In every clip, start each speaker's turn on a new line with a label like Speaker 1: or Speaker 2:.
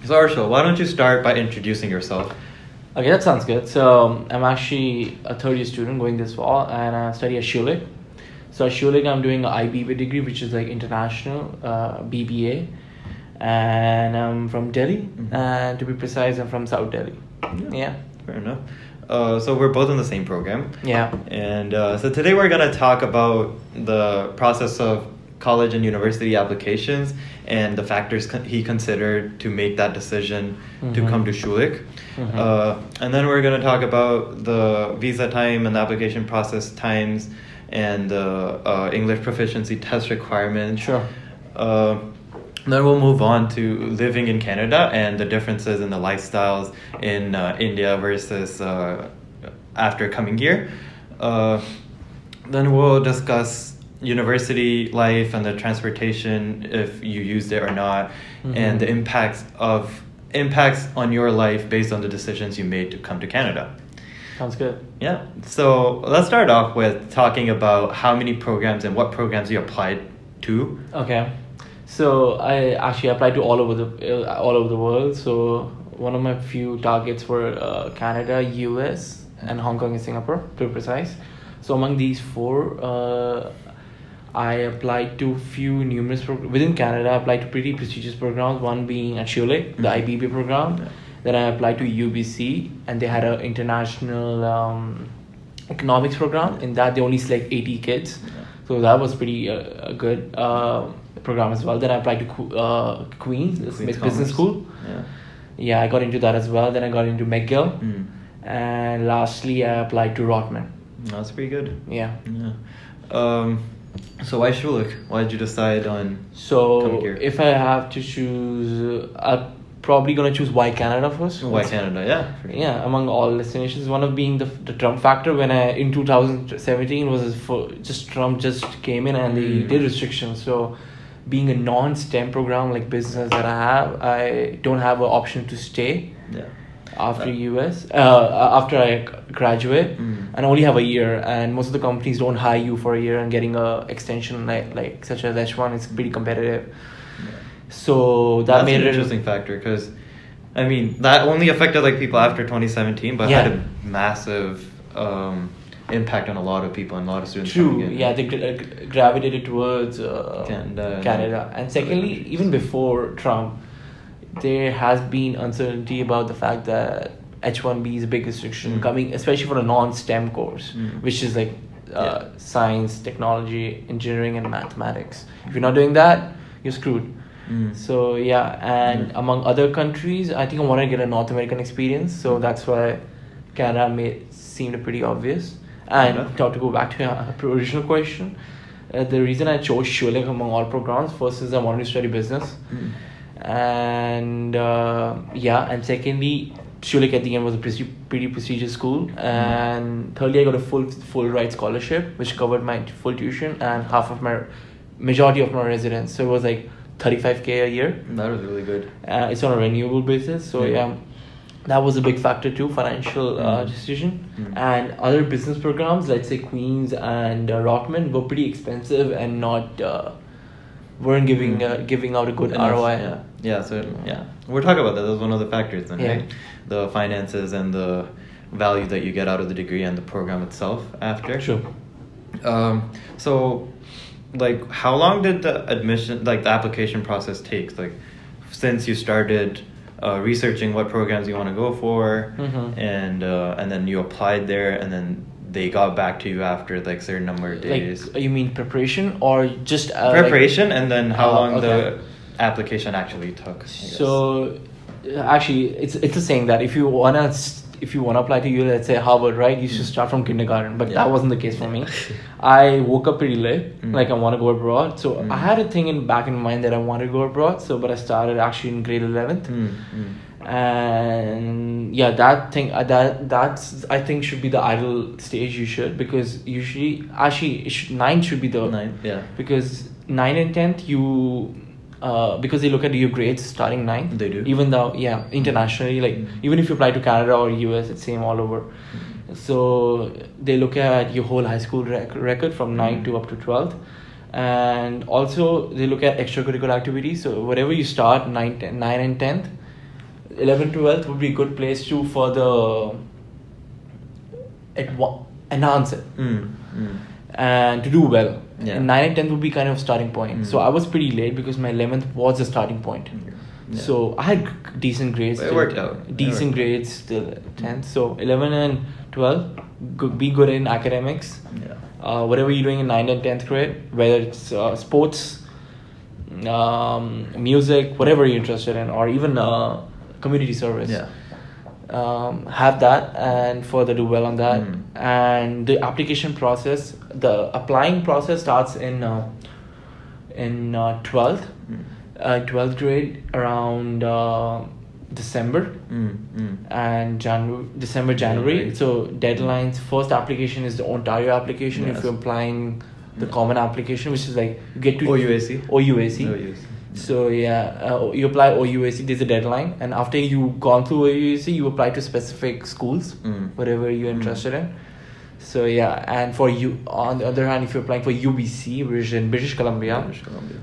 Speaker 1: So Arshal, why don't you start by introducing yourself?
Speaker 2: Okay, that sounds good. So I'm actually a third year student going this fall, and I study at Schulich. So at Schulich, I'm doing an IBA degree, which is like international BBA, and I'm from Delhi. And to be precise, I'm from South Delhi. Yeah.
Speaker 1: Fair enough. So we're both in the same program.
Speaker 2: Yeah.
Speaker 1: And so today we're going to talk about the process of college and university applications and the factors he considered to make that decision to come to Schulich. And then we're going to talk about the visa time and the application process times and the English proficiency test requirements.
Speaker 2: Sure.
Speaker 1: Then we'll move on to living in Canada and the differences in the lifestyles in India versus after coming here. Then we'll discuss university life and the transportation, if you used it or not, and the impacts on your life based on the decisions you made to come to Canada.
Speaker 2: Sounds good.
Speaker 1: Yeah. So let's start off with talking about how many programs and what programs you applied to.
Speaker 2: Okay. So I actually applied to all over the world. So one of my few targets were Canada, US, and Hong Kong and Singapore, to be precise. So among these four, I applied to numerous within Canada. I applied to pretty prestigious programs. One being at Schulich, the IBB program. Yeah. Then I applied to UBC, and they had an international economics program. In that, they only select 80 kids. Yeah. So that was pretty good program as well. Then I applied to Queen's Business School. Yeah, I got into that as well. Then I got into McGill. And lastly, I applied to Rotman.
Speaker 1: That's pretty good.
Speaker 2: Yeah.
Speaker 1: So why Schulich? Why did you decide on
Speaker 2: coming here? If I have to choose, I'm probably going to choose why Canada first.
Speaker 1: Why Canada, yeah.
Speaker 2: Sure. Yeah, among all destinations. One of being the Trump factor. When in 2017 was just Trump just came in and they did restrictions. So being a non-STEM program like business that I don't have an option to stay. Yeah. After after I graduate, and only have a year, and most of the companies don't hire you for a year, and getting a extension like such as H1 is pretty competitive. Yeah. So that's made
Speaker 1: an interesting factor, because I mean that only affected like people after 2017, but had a massive impact on a lot of people and a lot of students.
Speaker 2: True. Yeah, they gravitated towards Canada, and secondly, even before Trump, there has been uncertainty about the fact that H1B is a big restriction coming, especially for a non-STEM course, which is like science, technology, engineering, and mathematics. If you're not doing that, you're screwed. So and among other countries, I think I want to get a North American experience, so that's why Canada seemed pretty obvious. And to go back to your original question, the reason I chose Schulich among all programs, first is I wanted to study business. And and secondly, Schulich at the end was a pretty prestigious school, and thirdly I got a full ride scholarship which covered my full tuition and majority of my residence, so it was like 35K a year.
Speaker 1: That was really good.
Speaker 2: It's on a renewable basis, so that was a big factor too, financial decision. And other business programs, let's say Queen's and Rotman, were pretty expensive and weren't giving out a good ROI.
Speaker 1: We're talking about that. That was one of the factors then, right? The finances and the value that you get out of the degree and the program itself after.
Speaker 2: Sure.
Speaker 1: So like how long did the application process take? Like since you started researching what programs you want to go for, and then you applied there, and then they got back to you after like certain number of days.
Speaker 2: Like, you mean preparation or just
Speaker 1: preparation, and then how long the application actually took?
Speaker 2: So actually, it's a saying that if you wanna apply to let's say Harvard, right, you should start from kindergarten. But that wasn't the case for me. I woke up pretty late, like I want to go abroad. So I had a thing back in mind that I wanted to go abroad. So but I started actually in grade 11th. And that's I think should be the ideal stage you should, because usually actually 9 should be the
Speaker 1: 9,
Speaker 2: because 9 and 10th you because they look at your grades starting 9th.
Speaker 1: They do.
Speaker 2: Even though internationally, like even if you apply to Canada or US, it's same all over. So they look at your whole high school record from 9 to up to 12th. And also they look at extracurricular activities. So whatever you start 9 and 10th, 11th, 12th would be a good place to further enhance it and to do well.
Speaker 1: Yeah.
Speaker 2: And 9 and 10th would be kind of starting point. So I was pretty late because my 11th was the starting point.
Speaker 1: Yeah.
Speaker 2: So I had decent grades.
Speaker 1: It worked out.
Speaker 2: Decent grades till 10th. So 11 and 12, be good in academics.
Speaker 1: Yeah.
Speaker 2: Whatever you're doing in 9th and 10th grade, whether it's sports, music, whatever you're interested in, or even community service.
Speaker 1: Yeah.
Speaker 2: Have that and further do well on that. And the application process, the applying process starts in 12th 12th grade around December and January.
Speaker 1: Right.
Speaker 2: So deadlines, first application is the Ontario application.
Speaker 1: Yes.
Speaker 2: If you're applying the common application, which is like you get to
Speaker 1: OUAC.
Speaker 2: So you apply OUAC, there's a deadline, and after you've gone through OUAC, you apply to specific schools, whatever you're interested in. So and for you, on the other hand, if you're applying for UBC, which is in British Columbia,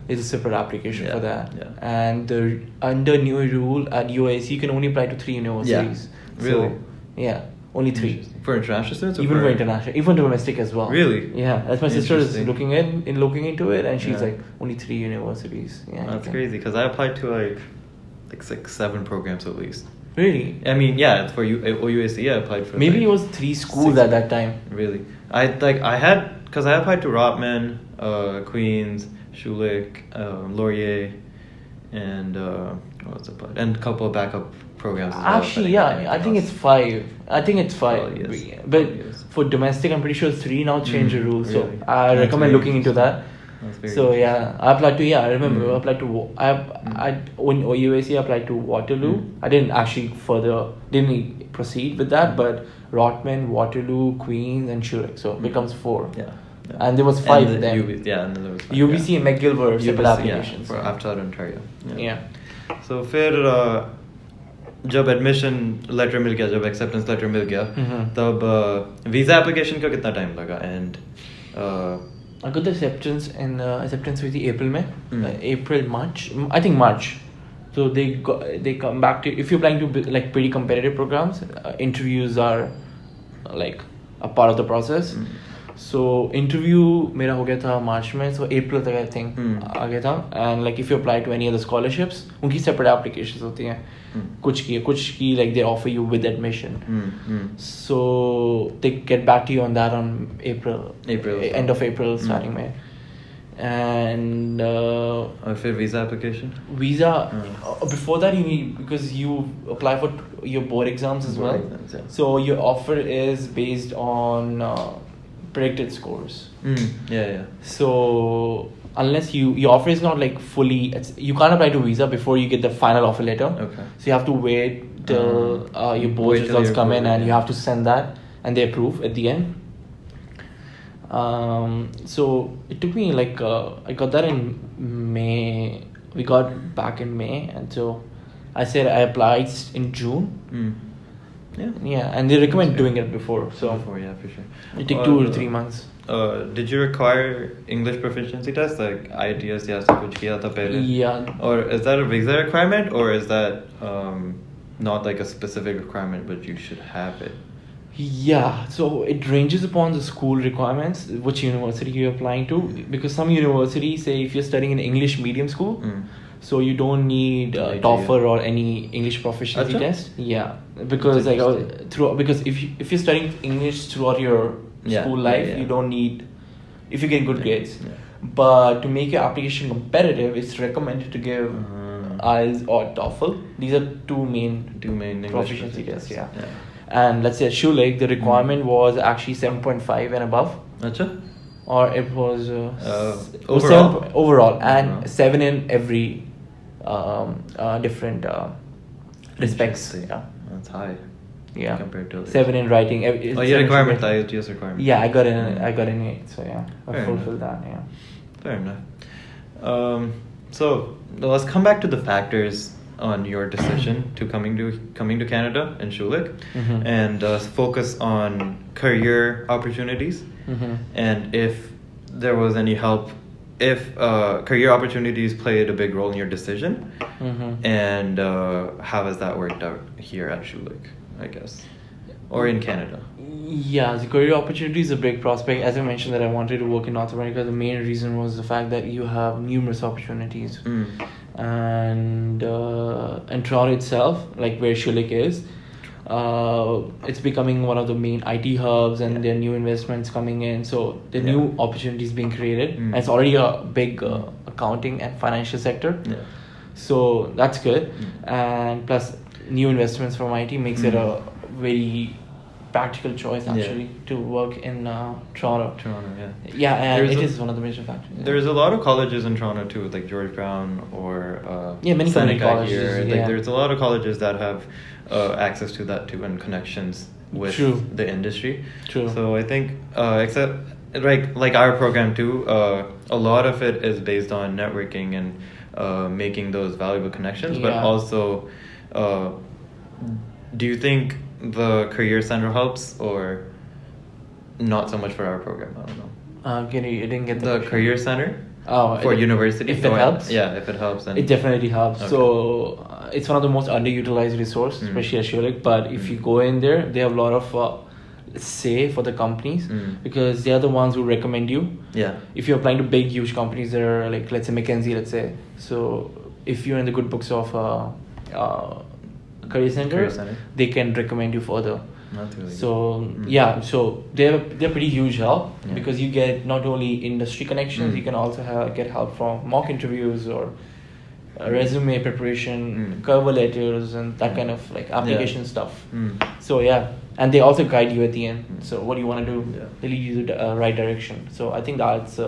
Speaker 2: it's a separate application for that.
Speaker 1: Yeah.
Speaker 2: And under new rule at UAC, you can only apply to 3 universities.
Speaker 1: Yeah. Really?
Speaker 2: So, only 3.
Speaker 1: For international students?
Speaker 2: Even for international, even domestic as well.
Speaker 1: Really?
Speaker 2: Yeah, that's my sister is looking into it, and she's
Speaker 1: Yeah.
Speaker 2: like only 3 universities. Yeah,
Speaker 1: That's crazy because I applied to like 6, 7 programs at least.
Speaker 2: Really?
Speaker 1: I mean, yeah, for OUAC, I applied for.
Speaker 2: Maybe it was 3 schools at that time.
Speaker 1: Really, I applied to Rotman, Queens, Schulich, Laurier, and what was it? And a couple of backup programs. As
Speaker 2: Actually,
Speaker 1: well,
Speaker 2: I think it's 5. I think it's 5.
Speaker 1: Oh, yes.
Speaker 2: But
Speaker 1: Oh, yes.
Speaker 2: for domestic, I'm pretty sure it's 3 now. Change the rules, so
Speaker 1: Really?
Speaker 2: I
Speaker 1: That's
Speaker 2: recommend
Speaker 1: very
Speaker 2: looking into that.
Speaker 1: That's very
Speaker 2: So I applied to I remember I applied to when OUAC I applied to Waterloo. I didn't proceed with that, but Rotman, Waterloo, Queens, and Schulich. So it becomes 4.
Speaker 1: Yeah.
Speaker 2: And there was 5
Speaker 1: and
Speaker 2: then.
Speaker 1: and then there was 5,
Speaker 2: UBC and McGill were separate applications.
Speaker 1: for outside Ontario.
Speaker 2: Yeah.
Speaker 1: So फिर जब admission letter मिल गया, जब acceptance letter मिल गया, तब visa application का कितना time लगा? And
Speaker 2: I got the acceptance with the April, March. I think March. So they come back to, if you're applying to like pretty competitive programs, interviews are like a part of the process. So interview मेरा हो गया था मार्च में, so April तक I think आ गया था. And like if you apply to any other scholarships, उनकी separate applications होती हैं. कुछ की like they offer you with admission. So they get back to you on that on April end of April, starting May. And
Speaker 1: फिर visa application?
Speaker 2: Visa before that you need, because you apply for your board exams as well.
Speaker 1: Exams, yeah.
Speaker 2: So your offer is based on predicted scores.
Speaker 1: Yeah.
Speaker 2: So unless your offer is not like fully, you can't apply to visa before you get the final offer letter.
Speaker 1: Okay.
Speaker 2: So you have to wait till your board results come in, and you have to send that, and they approve at the end. So it took me like I got that in May. We got back in May, and so I said I applied in June. Yeah, and they recommend doing it before. So
Speaker 1: yeah, for sure.
Speaker 2: it took 2 or 3 months.
Speaker 1: Did you require English proficiency test like IELTS या ऐसा कुछ किया था पहले?
Speaker 2: Yeah.
Speaker 1: Or is that a visa requirement, or is that not like a specific requirement, but you should have it?
Speaker 2: Yeah, so it ranges upon the school requirements, which university you're applying to. Because some universities say if you're studying in English medium school, so you don't need TOEFL or any English proficiency test. Yeah, because because if you're studying English throughout your school life, you don't need, if you get good grades. But to make your application competitive, it's recommended to give IELTS or TOEFL. These are two main
Speaker 1: English
Speaker 2: proficiency tests. Yeah. And let's say at Schulich, the requirement was actually 7.5 and above.
Speaker 1: Achha?
Speaker 2: Or it was
Speaker 1: overall,
Speaker 2: and 7 in every different respects. Yeah,
Speaker 1: that's high.
Speaker 2: Yeah,
Speaker 1: compared to
Speaker 2: 7 in writing.
Speaker 1: Your requirement, IELTS requirement.
Speaker 2: Yeah, I got in 8. So yeah, I fulfilled that. Yeah.
Speaker 1: Fair enough. So let's come back to the factors on your decision to coming to Canada and Schulich, and focus on career opportunities, and if there was any help if career opportunities played a big role in your decision, and how has that worked out here at Schulich, I guess, or in Canada?
Speaker 2: Yeah, the career opportunity is a big prospect. As I mentioned that I wanted to work in North America, the main reason was the fact that you have numerous opportunities. And Toronto itself, like where Schulich is, it's becoming one of the main IT hubs, and there are new investments coming in. So the new opportunities being created. And it's already a big accounting and financial sector. So that's good. And plus new investments from IT makes it a very practical choice actually to work in Toronto. Yeah, and it is one of the major factors.
Speaker 1: There's a lot of colleges in Toronto too, like George Brown or
Speaker 2: many community colleges.
Speaker 1: Here. Like there's a lot of colleges that have access to that too, and connections with the industry. So I think except like our program too, a lot of it is based on networking and making those valuable connections, but also do you think the career center helps, or not so much for our program? I don't know.
Speaker 2: You didn't get
Speaker 1: the career center
Speaker 2: for
Speaker 1: university.
Speaker 2: If it helps,
Speaker 1: if it helps, then
Speaker 2: it definitely helps. Okay. So it's one of the most underutilized resources, especially at Schulich. But if you go in there, they have a lot of say for the companies because they are the ones who recommend you. If you're applying to big, huge companies that are like, let's say McKinsey, let's say. So if you're in the good books of Career Center, they can recommend you further.
Speaker 1: Really
Speaker 2: so so they're pretty huge help because you get not only industry connections, you can also get help from mock interviews or resume preparation, cover letters, and that kind of like application stuff. So and they also guide you at the end. So what do you want to do? They lead you to the right direction. So I think that's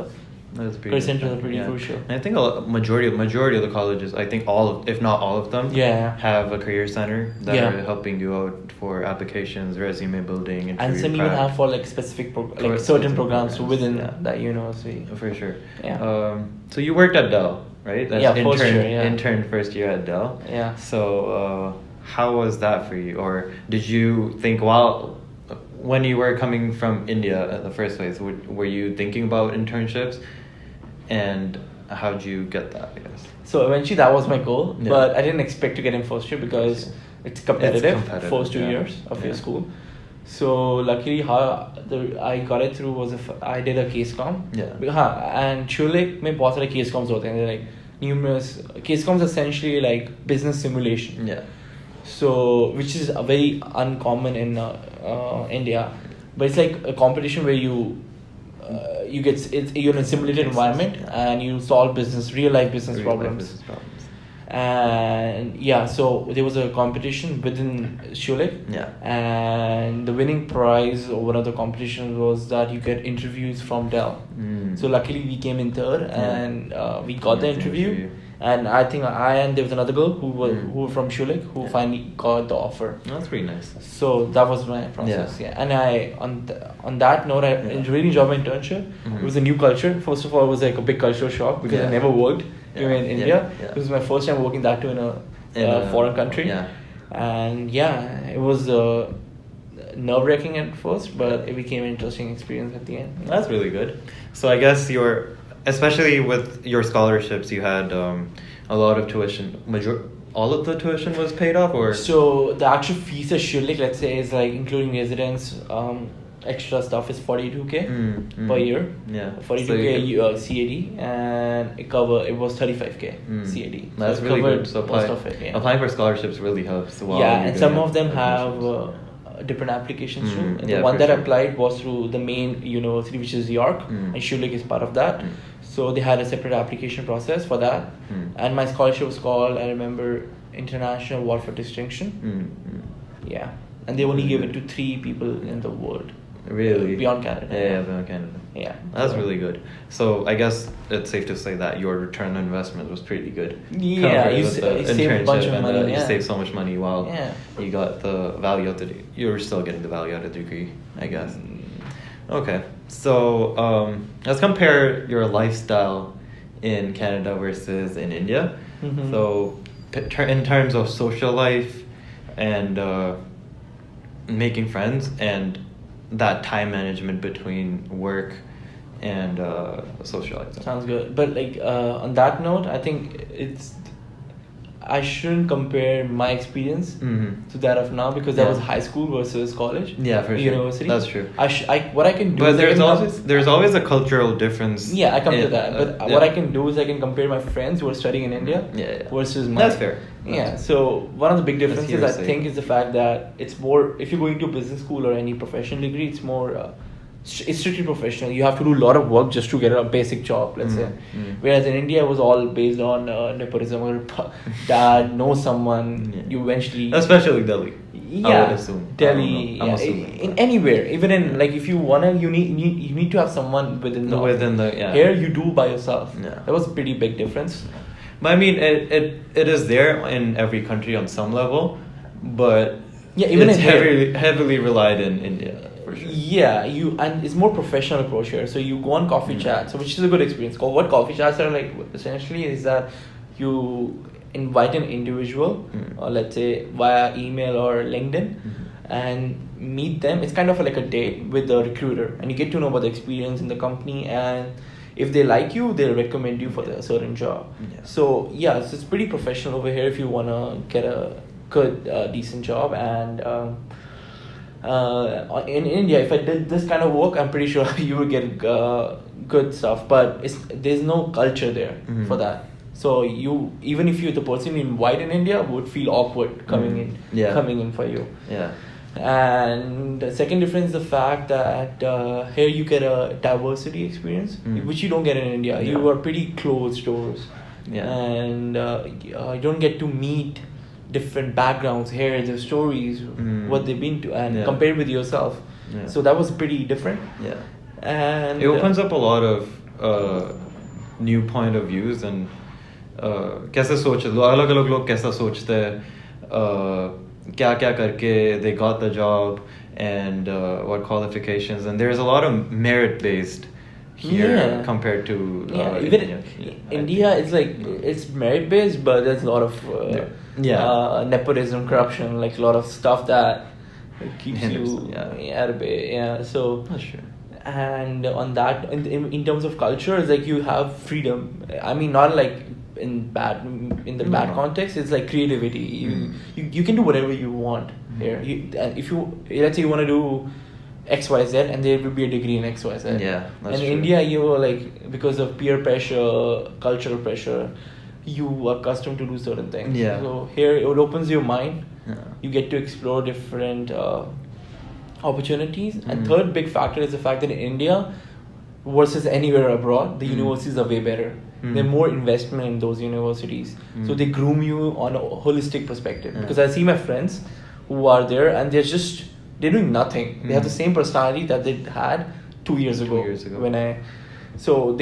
Speaker 2: career centers are pretty crucial.
Speaker 1: And I think majority of the colleges, I think if not all of them, have a career center that are helping you out for applications, resume building,
Speaker 2: and some even have for like specific certain programs within that university.
Speaker 1: For sure. So you worked at Dell, right? That's intern first year at Dell. So how was that for you, or did you think when you were coming from India in the first place, were you thinking about internships? And how did you get that, I guess?
Speaker 2: So eventually that was my goal, but I didn't expect to get in first year because it's competitive first 2 years of your school. So luckily how I got it through was I did a case com. And Schulich में बहुत सारे case coms होते हैं, like numerous case coms, essentially like business simulation. So which is very uncommon in India, but it's like a competition where you're in a simulated environment and you solve real life business problems. And so there was a competition within Schulich, and the winning prize or one of the competitions was that you get interviews from Dell. So luckily we came in third, and we got the interview. And I think there was another girl who were from Schulich who finally got the offer.
Speaker 1: That's pretty nice.
Speaker 2: So that was my process. And on that note, I really enjoyed my internship. It was a new culture. First of all, it was like a big cultural shock because I never worked in India. It was my first time working that too in a foreign country. And it was nerve-wracking at first, but it became an interesting experience at the end.
Speaker 1: That's really good. So I guess especially with your scholarships, you had a lot of tuition. All of the tuition was paid off, or?
Speaker 2: So the actual fees at Schulich, let's say, is like including residence, extra stuff is 42K per year. 42K CAD, and it was 35K CAD.
Speaker 1: That's really good. So applying for scholarships really helps.
Speaker 2: And some of them have different applications too. The one that I applied was through the main university, which is York, and Schulich is part of that. So they had a separate application process for that. And my scholarship was called, I remember, International Award for Distinction. And they only gave it to 3 people in the world.
Speaker 1: Really?
Speaker 2: Beyond Canada.
Speaker 1: Beyond Canada. That's really good. So I guess it's safe to say that your return on investment was pretty good.
Speaker 2: You saved a bunch of money.
Speaker 1: You saved so much money while you got the value out of the degree. You're still getting the value out of the degree, I guess. Okay. So let's compare your lifestyle in Canada versus in India. So in terms of social life and making friends and that time management between work and socializing.
Speaker 2: Sounds good. But like on that note, I think I shouldn't compare my experience to that of now, because that was high school versus college.
Speaker 1: Yeah, for sure.
Speaker 2: University.
Speaker 1: That's true.
Speaker 2: What I can do.
Speaker 1: But there's always a cultural difference.
Speaker 2: Yeah, I come to that. But what I can do is I can compare my friends who are studying in India versus my.
Speaker 1: That's fair.
Speaker 2: So one of the big differences I think is the fact that it's more, if you're going to business school or any professional degree, it's more. It's strictly professional. You have to do a lot of work just to get a basic job, let's say. Whereas in India, it was all based on nepotism, or dad knows someone. You eventually,
Speaker 1: especially Delhi.
Speaker 2: Yeah,
Speaker 1: I would assume.
Speaker 2: Delhi.
Speaker 1: I'm assuming.
Speaker 2: In anywhere, even in like if you wanna, you need to have someone within the. Here you do by yourself.
Speaker 1: Yeah.
Speaker 2: That was a pretty big difference.
Speaker 1: But I mean, it is there in every country on some level, but
Speaker 2: even
Speaker 1: it's heavily relied in India. For sure.
Speaker 2: Yeah, and it's more professional approach here. So you go on coffee chats, which is a good experience. What coffee chats are like essentially is that you invite an individual, or let's say via email or LinkedIn, and meet them. It's kind of like a date with the recruiter, and you get to know about the experience in the company, and if they like you, they'll recommend you for a certain job. So it's pretty professional over here if you wanna get a good decent job. And in India, if I did this kind of work, I'm pretty sure you would get good stuff, but there's no culture there for that. So even if you're the person you invite in India, would feel awkward coming in for you.
Speaker 1: Yeah.
Speaker 2: And the second difference is the fact that here you get a diversity experience, which you don't get in India. You are pretty closed doors, and you don't get to meet different backgrounds, hear their stories, what they've been to, and compare with yourself. So that was pretty different. And
Speaker 1: it opens up a lot of new point of views, and कैसे सोच अलग लोग कैसा सोचते हैं, क्या करके they got the job, and what qualifications, and there's a lot of merit based here compared to
Speaker 2: even India. It's like it's merit based, but there's a lot of nepotism, corruption, like a lot of stuff that keeps you out of it. So
Speaker 1: that's true.
Speaker 2: And on that, in terms of culture, it's like you have freedom. I mean, not like in the bad context. It's like creativity. You can do whatever you want here. If you, let's say you want to do XYZ, and there will be a degree in XYZ.
Speaker 1: Yeah, that's
Speaker 2: and in
Speaker 1: true.
Speaker 2: India, you're like, because of peer pressure, cultural pressure, you are accustomed to do certain things.
Speaker 1: Yeah.
Speaker 2: So here it opens your mind. You get to explore different opportunities. And third big factor is the fact that in India versus anywhere abroad, the universities are way better. There's more investment in those universities. So they groom you on a holistic perspective. Because I see my friends who are there, and they're doing nothing. They have the same personality that they had 2 years ago. So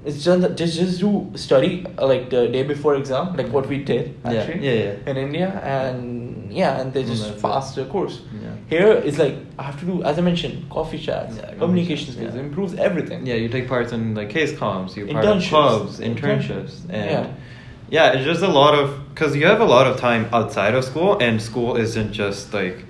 Speaker 2: it's just do study like the day before exam, like what we did actually in India, and they just pass the course. Here it's like I have to do, as I mentioned, coffee chats, communication skills, it improves everything.
Speaker 1: You take part in like case comms, you're part of clubs, internships, and it's just a lot of, because you have a lot of time outside of school, and school isn't just like,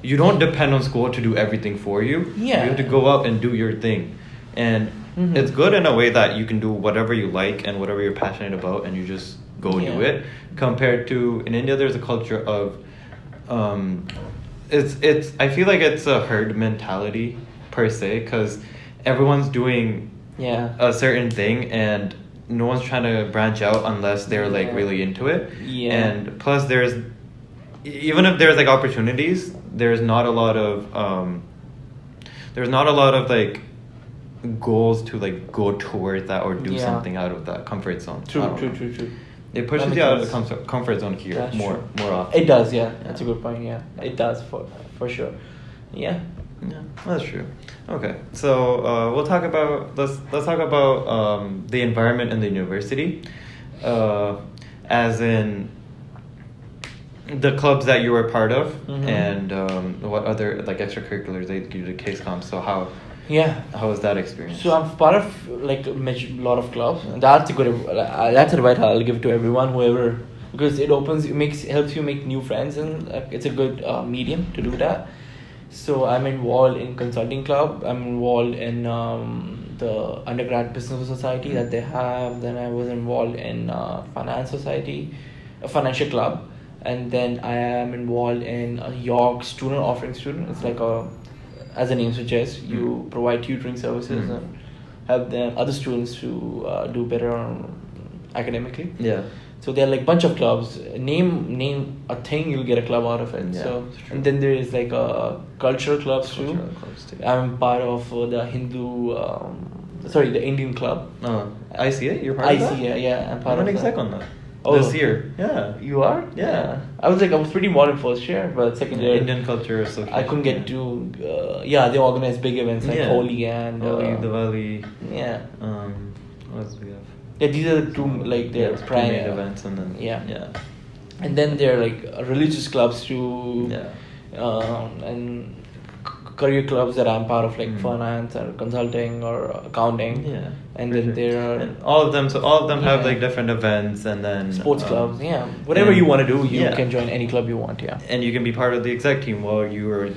Speaker 1: you don't depend on school to do everything for you. You have to go out and do your thing, and it's good in a way that you can do whatever you like and whatever you're passionate about, and you just go do it. Compared to in India, there's a culture of it's I feel like it's a herd mentality per se, because everyone's doing a certain thing, and no one's trying to branch out unless they're like really into it. And plus even if there's like opportunities, there's not a lot of like goals to like go towards that or do something out of that comfort zone. True. It pushes you out of the comfort zone here. That's more often.
Speaker 2: It does, that's a good point. It does for sure.
Speaker 1: That's true. Okay, so let's talk about the environment in the university, as in the clubs that you were part of, and what other like extracurriculars they do, the case comms. So how was that experience?
Speaker 2: So I'm part of like a lot of clubs. That's advice I'll give to everyone, whoever, because it helps you make new friends, and it's a good medium to do that. So I'm involved in consulting club. I'm involved in the undergrad business society that they have. Then I was involved in a financial club, and then I am involved in a York student offering student. It's like as the name suggests, you provide tutoring services and help them other students to do better academically.
Speaker 1: Yeah.
Speaker 2: So there are like bunch of clubs. Name a thing, you'll get a club out of it.
Speaker 1: Yeah,
Speaker 2: so and then there is like cultural clubs too. I'm part of the the Indian club.
Speaker 1: I see it. You're part of that?
Speaker 2: I see it. Yeah, I'm part of that.
Speaker 1: Second on that.
Speaker 2: Oh,
Speaker 1: this year. Yeah.
Speaker 2: You are?
Speaker 1: Yeah.
Speaker 2: I was pretty more in first year, but second year
Speaker 1: Indian Culture Association.
Speaker 2: I couldn't get to. They organize big events like Holi and
Speaker 1: Diwali.
Speaker 2: Yeah.
Speaker 1: What else do we have?
Speaker 2: Yeah, these are the two their prime
Speaker 1: events, and then
Speaker 2: and then there are like religious clubs too.
Speaker 1: Yeah.
Speaker 2: And career clubs that I'm part of, like finance or consulting or accounting.
Speaker 1: Yeah.
Speaker 2: And then there are
Speaker 1: all of them have like different events, and then
Speaker 2: sports clubs. Yeah. Whatever you want to do, you can join any club you want. Yeah.
Speaker 1: And you can be part of the exec team while you're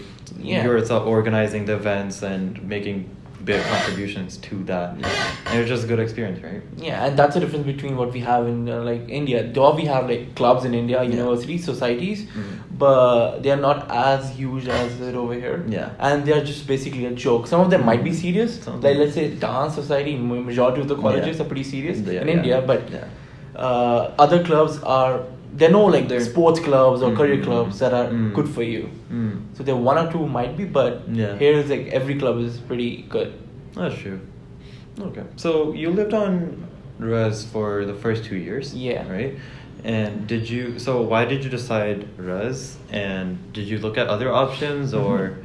Speaker 1: organizing the events and making big contributions to that. And it's just a good experience, right?
Speaker 2: Yeah, and that's the difference between what we have in like India. Though we have like clubs in India, universities, societies, but they are not as huge as it over here.
Speaker 1: Yeah.
Speaker 2: And they are just basically a joke. Some of them might be serious. Like let's say dance society, majority of the colleges are pretty serious in India, but other clubs there are no like sports clubs or career clubs that are good for you. So there one or two might be, but here is like every club is pretty good.
Speaker 1: That's true. Okay. So you lived on Res for the first 2 years.
Speaker 2: Yeah.
Speaker 1: Right? And why did you decide Res? And did you look at other options, or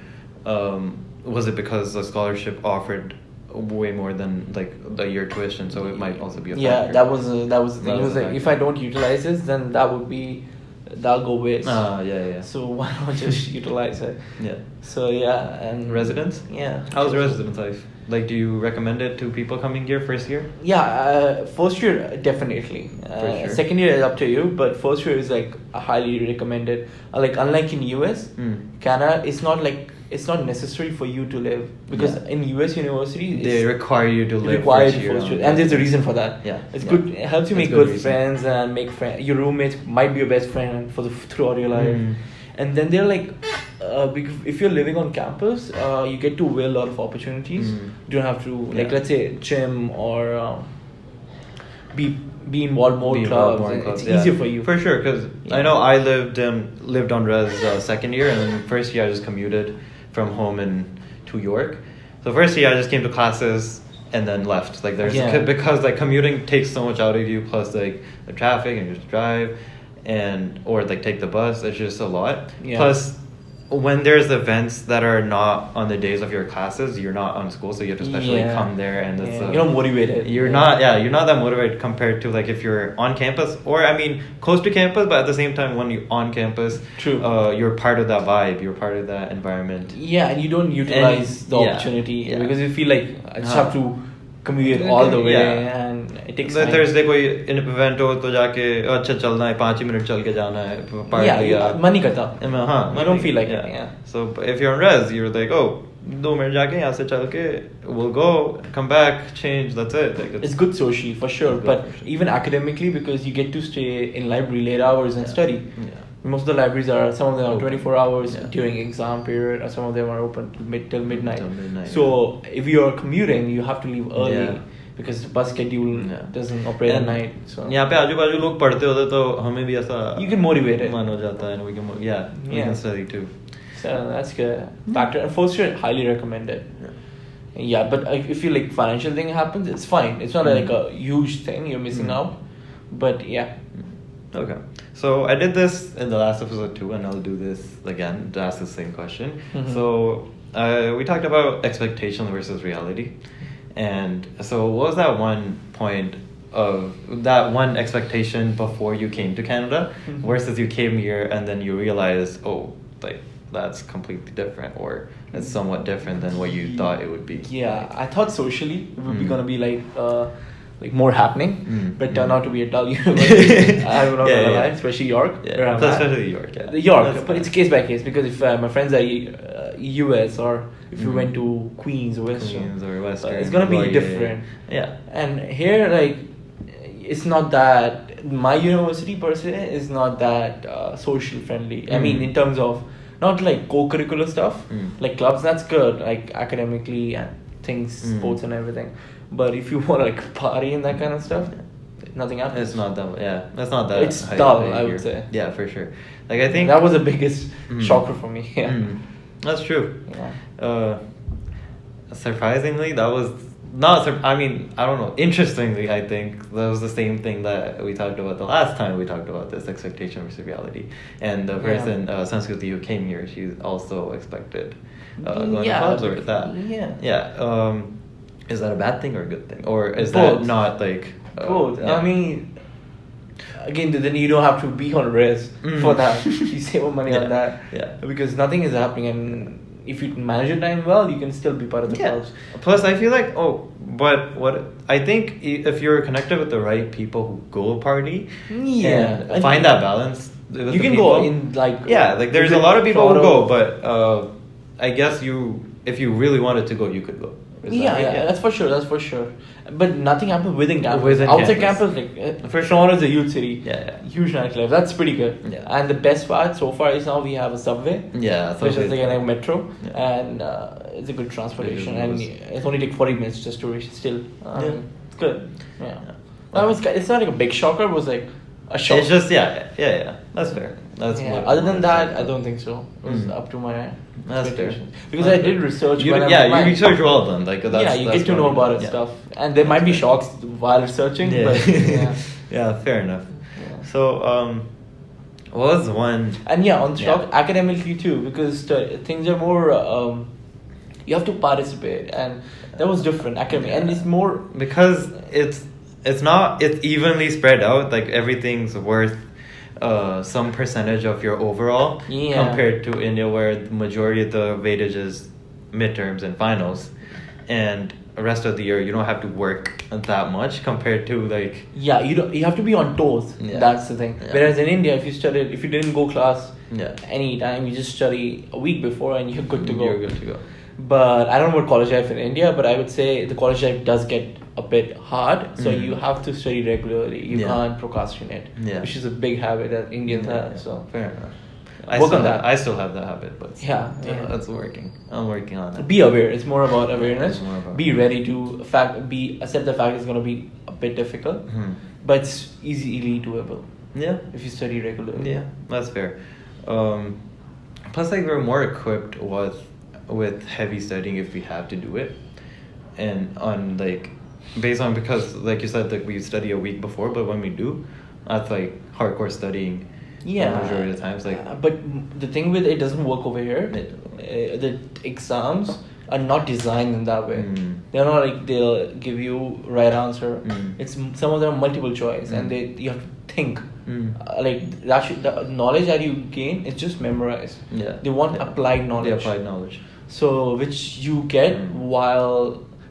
Speaker 1: was it because the scholarship offered way more than like the year tuition, so it might also be a factor?
Speaker 2: Yeah, that was the thing. It was like, if I don't utilize this, then that'll go waste.
Speaker 1: Yeah.
Speaker 2: So why not just utilize it?
Speaker 1: Yeah.
Speaker 2: So and
Speaker 1: residence?
Speaker 2: Yeah.
Speaker 1: How's residence life? Like, do you recommend it to people coming here first year?
Speaker 2: Yeah, first year definitely.
Speaker 1: For sure.
Speaker 2: Second year is up to you, but first year is like highly recommended. Like unlike in US, Canada, it's not necessary for you to live, because in US universities
Speaker 1: they require you to live
Speaker 2: first year, and there's a reason for that.
Speaker 1: Yeah,
Speaker 2: it's good. It helps you make good friends and make friends. Your roommates might be your best friend throughout your life. And then they're like, if you're living on campus, you get to wear a lot of opportunities. You don't have to let's say gym or be involved more clubs. It's easier for you.
Speaker 1: For sure, because I know I lived on Res second year, and then first year I just commuted from home to York. So first year I just came to classes and then left. Like because like commuting takes so much out of you, plus like the traffic and you just drive, or like take the bus. It's just a lot. Yeah. Plus, when there's events that are not on the days of your classes, you're not on school, so you have to specially come there, and it's
Speaker 2: you're not motivated.
Speaker 1: You're not that motivated compared to like if you're on campus, or I mean close to campus, but at the same time when you're on campus, you're part of that vibe, you're part of that environment.
Speaker 2: Yeah, and you don't utilize the opportunity because you feel like I just have to commute all the way, and it takes time.
Speaker 1: Thursday कोई event हो तो जाके अच्छा चलना है, 5 minute चल के जाना है,
Speaker 2: मन नहीं करता. You don't feel like it. Yeah.
Speaker 1: So if you're on res, you're like, 2 minute जाके यहाँ से चल के we'll go, come back, change, that's it. Like
Speaker 2: it's good socially for sure, but even academically, because you get to stay in library late hours and study. Yeah. Most of the libraries some of them are 24 hours during exam period, or some of them are open till midnight. So if you're commuting, you have to leave early because the bus schedule doesn't operate at night. So
Speaker 1: यहाँ पे आजू बाजू लोग पढ़ते होते तो हमें भी ऐसा
Speaker 2: you get motivated.
Speaker 1: मन हो जाता है, and we can study too.
Speaker 2: So that's good. Factor and first year highly recommended. Yeah, but if you like financial thing happens, it's fine. It's not like a huge thing you're missing out, but yeah.
Speaker 1: Okay. So I did this in the last episode too, and I'll do this again to ask the same question. So we talked about expectation versus reality. And so what was that one point of that one expectation before you came to Canada versus you came here and then you realized, like that's completely different, or it's somewhat different than what you thought it would be?
Speaker 2: Yeah, I thought socially it would be going to be like like more happening, but turned out to be a dull university. I'm not gonna lie, especially York.
Speaker 1: Yeah, especially York. Yeah.
Speaker 2: York, but it's case by case because if my friends are US or if you went to Queens or Western, it's gonna be different.
Speaker 1: Yeah.
Speaker 2: And here, like, it's not that my university per se is not that social friendly. I mean, in terms of not like co-curricular stuff, like clubs, that's good, like academically and things, sports and everything. But if you want to like party and that kind of stuff, nothing happens.
Speaker 1: It's not that. Yeah, that's not that.
Speaker 2: It's dull, I would say.
Speaker 1: Yeah, for sure. Like I think
Speaker 2: that was the biggest shocker for me. Yeah,
Speaker 1: that's true.
Speaker 2: Yeah.
Speaker 1: Surprisingly, that was not. I mean, I don't know. Interestingly, I think that was the same thing that we talked about the last time we talked about this expectation versus reality. And the person, Sanskriti, who came here, she also expected going to clubs or that. Yeah. Is that a bad thing or a good thing, or is
Speaker 2: both.
Speaker 1: that not like
Speaker 2: both? I mean, again, then you don't have to be on risk for that. You save money on that.
Speaker 1: Yeah.
Speaker 2: Because nothing is happening, and if you manage your time well, you can still be part of the clubs.
Speaker 1: Plus, I feel like but what I think if you're connected with the right people who go party, and find that balance. With
Speaker 2: you can
Speaker 1: people,
Speaker 2: go in like
Speaker 1: like there's a lot of people who go, but I guess if you really wanted to go, you could go.
Speaker 2: That's for sure. That's for sure. But nothing happens within campus. Outside campus, like for Toronto is a huge city. Huge nightclubs. That's pretty good. And the best part so far is now we have a subway. Which is like a metro, and it's a good transportation, and it's only take 40 minutes just to reach. Still, it's good. It's not like a big shocker. It was like a shock.
Speaker 1: It's just That's fair. That's
Speaker 2: other than that, I don't think so. It was up to my expectations. Because I did research.
Speaker 1: You research well then. Like that's,
Speaker 2: you get to know about it stuff, and there might be shocks while researching. But
Speaker 1: fair enough. So what was one?
Speaker 2: And on shock academically too, because things are more. You have to participate, and that was different academic, and it's more
Speaker 1: because it's evenly spread out. Like everything's worth some percentage of your overall compared to India, where the majority of the weightage is midterms and finals, and the rest of the year you don't have to work that much compared to like
Speaker 2: you have to be on toes. That's the thing. Whereas in India, if you didn't go class any time, you just study a week before and you're good to go.
Speaker 1: You're good to go.
Speaker 2: But I don't know about college life in India, but I would say the college life does get a bit hard, so you have to study regularly. You can't procrastinate, which is a big habit that Indians have. So
Speaker 1: fair enough.
Speaker 2: I
Speaker 1: still have that habit, but that's working. I'm working on it.
Speaker 2: Be aware. It's more about awareness. Be ready to accept the fact it's going to be a bit difficult, but it's easily doable. If you study regularly.
Speaker 1: That's fair. Plus, like we're more equipped with heavy studying if we have to do it, and on like based on because like you said, like we study a week before, but when we do, that's like hardcore studying. Majority of the times, like.
Speaker 2: But the thing with it doesn't work over here. The exams are not designed in that way. They're not like they'll give you right answer. It's some of them are multiple choice, and you have to think. Like the knowledge that you gain is just memorized. They want applied knowledge.
Speaker 1: Applied knowledge.
Speaker 2: So which you get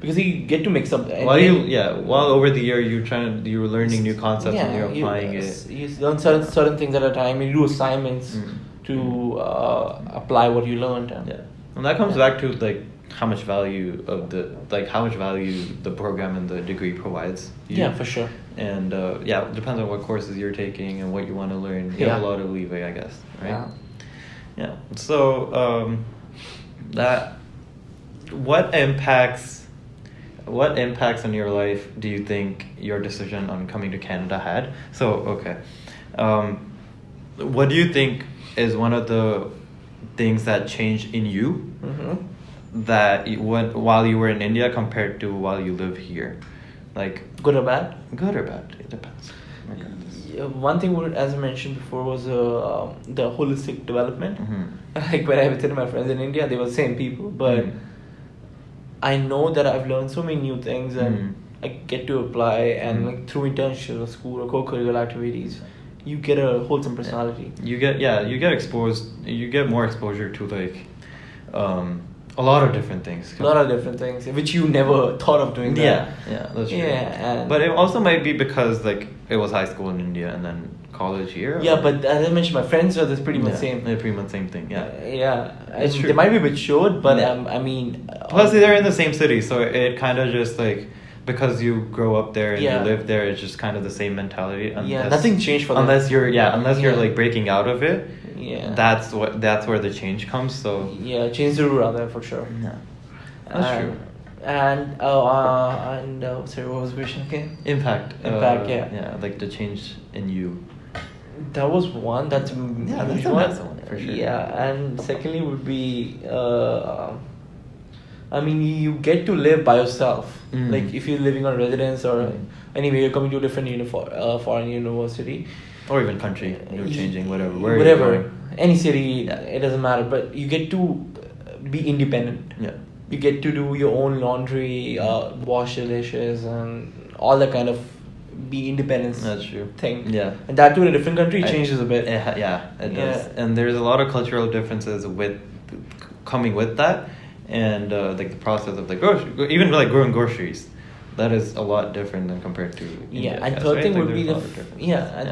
Speaker 2: because you get to mix up.
Speaker 1: While over the year you're learning new concepts and you're applying it.
Speaker 2: You learn certain things at a time. You do assignments to apply what you learned.
Speaker 1: And that comes back to like how much value the program and the degree provides you.
Speaker 2: For sure.
Speaker 1: And it depends on what courses you're taking and what you want to learn. You have a lot of leeway, I guess, right? So what impacts on your life do you think your decision on coming to Canada had? So what do you think is one of the things that changed in you while you were in India compared to while you live here? Like
Speaker 2: good or bad?
Speaker 1: Good or bad? It depends.
Speaker 2: One thing, as I mentioned before, was the holistic development. Like when I visited my friends in India, they were the same people, but I know that I've learned so many new things, and I get to apply, and like through internship or school or co-curricular activities, you get a wholesome personality.
Speaker 1: You get exposed. You get more exposure to like A lot of different things.
Speaker 2: A lot of different things, which you never thought of doing that.
Speaker 1: Yeah, that's true.
Speaker 2: Yeah,
Speaker 1: but it also might be because like it was high school in India and then college here.
Speaker 2: Yeah, but as I mentioned, my friends are pretty much same.
Speaker 1: They're pretty much same thing. Yeah.
Speaker 2: It's true. They might be a bit short, but I mean.
Speaker 1: Plus, they're in the same city, so it kind of just like. Because you grow up there and you live there, it's just kind of the same mentality.
Speaker 2: Nothing changed for them.
Speaker 1: Unless you're like breaking out of it.
Speaker 2: Yeah.
Speaker 1: That's where the change comes. So.
Speaker 2: Yeah, change the rather for sure.
Speaker 1: Yeah. That's true.
Speaker 2: And sorry, what was the question again?
Speaker 1: Impact.
Speaker 2: Yeah,
Speaker 1: like the change in you.
Speaker 2: That was one. That's
Speaker 1: the next one for sure.
Speaker 2: Yeah, and secondly would be. I mean, you get to live by yourself. Like if you're living on residence or anyway, you're coming to a different foreign university,
Speaker 1: or even country, you're changing whatever,
Speaker 2: any city, it doesn't matter. But you get to be independent.
Speaker 1: Yeah,
Speaker 2: you get to do your own laundry, wash your dishes, and all that kind of be independence.
Speaker 1: That's true.
Speaker 2: Thing.
Speaker 1: Yeah,
Speaker 2: and that too in a different country changes a bit.
Speaker 1: It does. And there's a lot of cultural differences coming with that. And like the process of like even like growing groceries, that is a lot different than compared to India,
Speaker 2: and third thing would be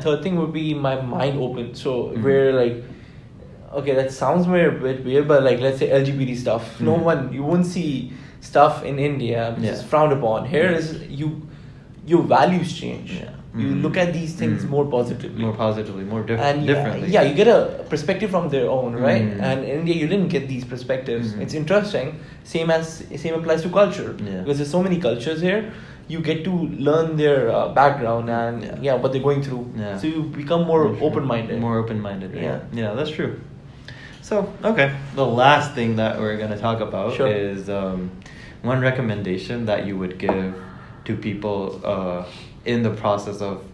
Speaker 2: third thing would be my mind open. So where like, okay, that sounds a bit weird, but like let's say LGBT stuff, you won't see stuff in India which is frowned upon. Here is your values change. You look at these things more positively,
Speaker 1: more differently.
Speaker 2: Yeah, you get a perspective from their own, right? And in India, you didn't get these perspectives. It's interesting. Same applies to culture because there's so many cultures here. You get to learn their background and what they're going through. So you become more open-minded. Yeah,
Speaker 1: that's true. So okay, the last thing that we're gonna talk about is one recommendation that you would give to people in the process of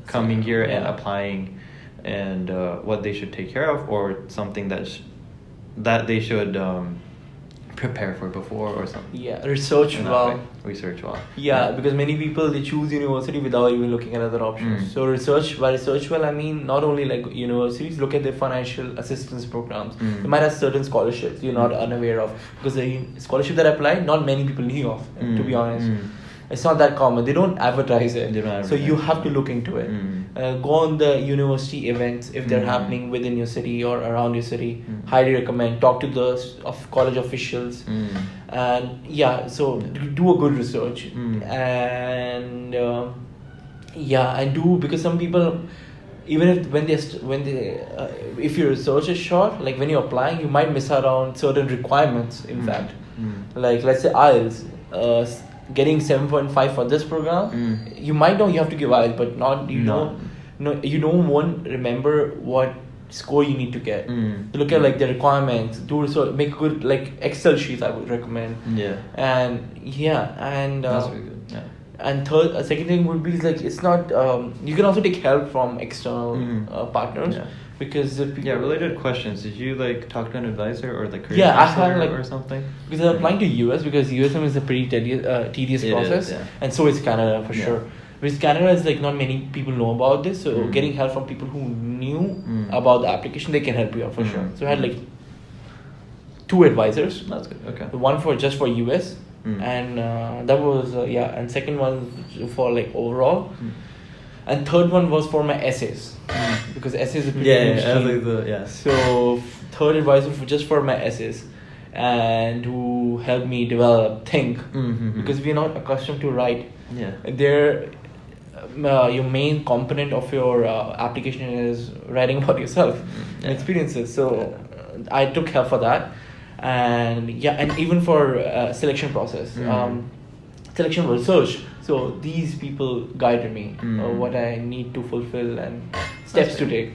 Speaker 1: coming here and applying, and what they should take care of, or something that they should prepare for before or something.
Speaker 2: Research well. Because many people they choose university without even looking at other options. So research well, I mean not only like universities, look at their financial assistance programs. They might have certain scholarships you're not unaware of, because the scholarship that apply not many people knew of, to be honest. It's not that common. They don't advertise it. So you have to look into it. Go on the university events if they're happening within your city or around your city. Highly recommend. Talk to the college officials. And so do a good research. And and do, because some people, even if if your research is short, like when you're applying, you might miss out on certain requirements. In fact, like let's say IELTS. Getting 7.5 for this program, you might know you have to give IELTS, but you don't remember what score you need to get. Look at like the requirements, do research, make good like Excel sheets. I would recommend. And
Speaker 1: that's really good.
Speaker 2: And second thing would be like it's not. You can also take help from external partners. Because
Speaker 1: related questions. Did you like talk to an advisor or like career counselor or something?
Speaker 2: Because I'm applying to US, because USM is a pretty tedious process, and so is Canada for sure. Because Canada is like not many people know about this, so getting help from people who knew about the application, they can help you out for sure. So I had like 2 advisors.
Speaker 1: That's good. Okay.
Speaker 2: One for just for US, and that was and second one for like overall. And third one was for my essays, because essays are pretty interesting. So third advisor for my essays, and who helped me think, because we're not accustomed to write. They're your main component of your application is writing about yourself and experiences. So I took help for that, and even for selection process, selection research. So these people guided me what I need to fulfill and steps to take.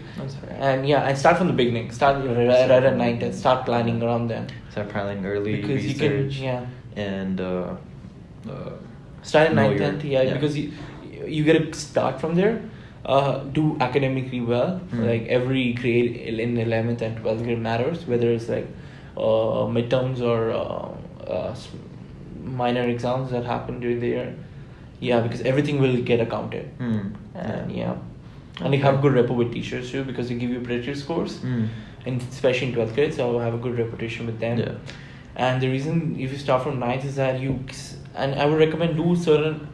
Speaker 2: And start from the beginning. Start right at 9, 10. Start planning around them.
Speaker 1: Start planning early,
Speaker 2: because
Speaker 1: research,
Speaker 2: you can,
Speaker 1: and
Speaker 2: start at 9, 10. Because you get to start from there. Do academically well. Like every grade in 11th and 12th grade matters, whether it's like midterms or minor exams that happen during the year. Because everything will get accounted. And you have good rapport with teachers too, because they give you British scores, and especially in 12th grade, so I have a good reputation with them. And the reason if you start from ninth is that and I would recommend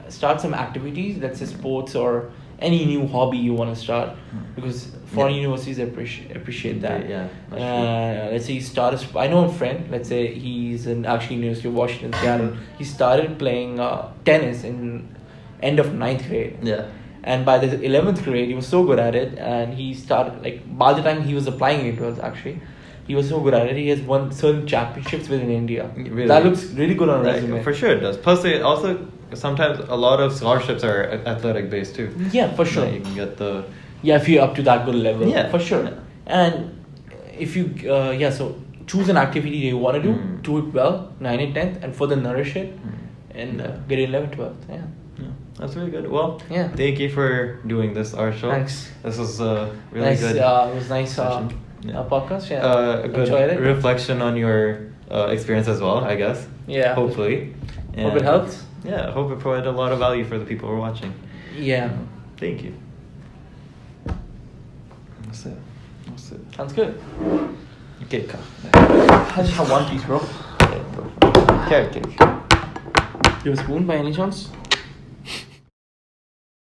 Speaker 2: start some activities, let's say sports or any new hobby you want to start, because foreign universities appreciate that. Let's say you start I know a friend, let's say he's in actually University of Washington, Seattle. He started playing tennis in end of ninth grade.
Speaker 1: Yeah.
Speaker 2: And by the 11th grade, he was so good at it, and he started, like, by the time he was applying it was actually, he was so good at it, he has won certain championships within India.
Speaker 1: Really?
Speaker 2: That looks really good on resume.
Speaker 1: For sure it does. Plus, they also, sometimes a lot of scholarships are athletic based too.
Speaker 2: Yeah, for sure.
Speaker 1: You can get the...
Speaker 2: Yeah, if you're up to that good level.
Speaker 1: Yeah.
Speaker 2: For sure.
Speaker 1: Yeah.
Speaker 2: And if you, so choose an activity you want to do it well, 9 and 10th, and further nourish it, and get 11th, 12th. Yeah.
Speaker 1: That's really good. Well, thank you for doing this, Arshal.
Speaker 2: Thanks.
Speaker 1: This was really
Speaker 2: nice,
Speaker 1: good.
Speaker 2: It was nice podcast. Yeah.
Speaker 1: A good reflection on your experience as well, I guess.
Speaker 2: Yeah.
Speaker 1: Hopefully.
Speaker 2: Hope it helped.
Speaker 1: Yeah, I hope it provided a lot of value for the people who are watching.
Speaker 2: Yeah.
Speaker 1: Thank you. That's it.
Speaker 2: Sounds good.
Speaker 1: Okay,
Speaker 2: I just have one piece, bro.
Speaker 1: Okay.
Speaker 2: Do you have a spoon by any chance?